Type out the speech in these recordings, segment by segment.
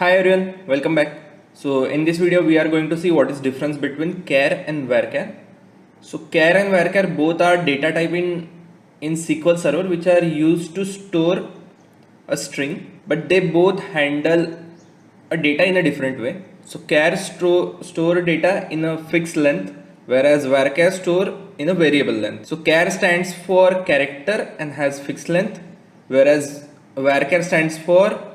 Hi everyone, welcome back. So in this video we are going to see what is difference between char and varchar. So char and varchar both are data type in SQL Server which are used to store a string, but they both handle a data in a different way. So char store data in a fixed length, whereas varchar store in a variable length. So char stands for character and has fixed length, whereas varchar stands for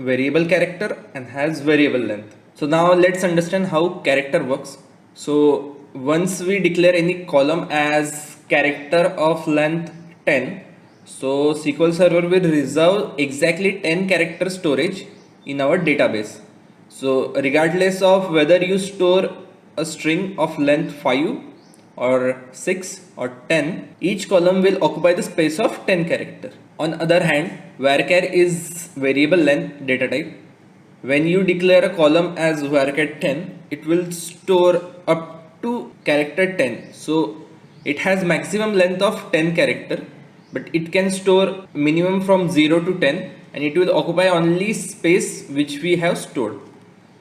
variable character and has variable length. So now let's understand how character works. So once we declare any column as character of length 10, so SQL Server will reserve exactly 10 character storage in our database. So regardless of whether you store a string of length 5 or 6 or 10, each column will occupy the space of 10 character. On other hand, varchar is variable length data type. When you declare a column as varchar 10, it will store up to character 10. So it has maximum length of 10 character, but it can store minimum from 0 to 10, and it will occupy only space which we have stored.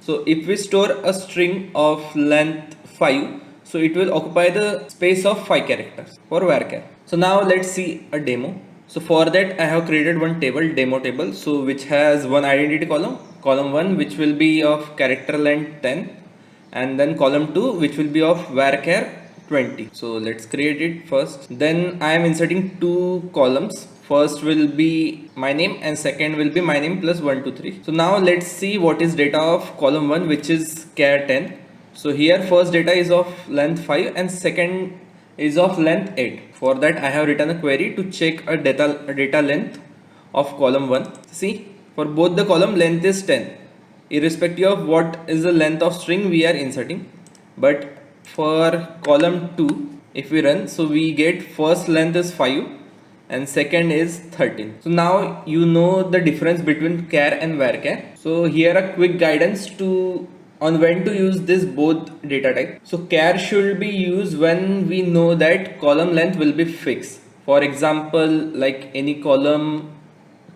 So if we store a string of length 5, so it will occupy the space of 5 characters for varchar. So now let's see a demo. So for that I have created one table, demo table, so which has one identity column, column 1 which will be of character length 10, and then column 2 which will be of varchar 20. So let's create it first. Then I am inserting two columns. First will be my name and second will be my name plus 1 2 3. So now let's see what is data of column 1, which is char 10. So here first data is of length 5 and second is of length 8. For that I have written a query to check a data length of column 1. See, for both the column length is 10 irrespective of what is the length of string we are inserting. But for column 2, if we run, so we get first length is 5 and second is 13. So now you know the difference between char and varchar. So here a quick guidance on when to use this both data type. So char should be used when we know that column length will be fixed. For example, like any column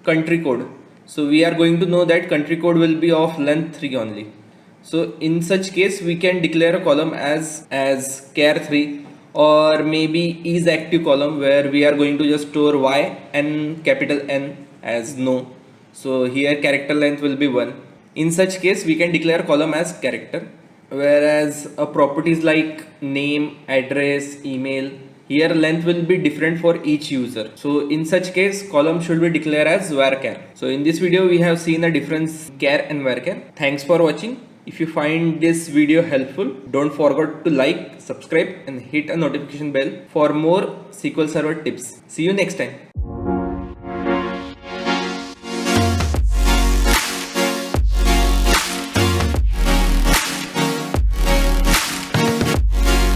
country code. So we are going to know that country code will be of length 3 only. So in such case we can declare a column as char 3, or maybe is active column where we are going to just store y and capital N as no. So here character length will be 1. In such case we can declare column as character, whereas a properties like name, address, email, here length will be different for each user. So in such case column should be declared as varchar. So in this video we have seen the difference char and varchar. Thanks for watching. If you find this video helpful, don't forget to like, subscribe and hit a notification bell for more SQL Server tips. See you next time.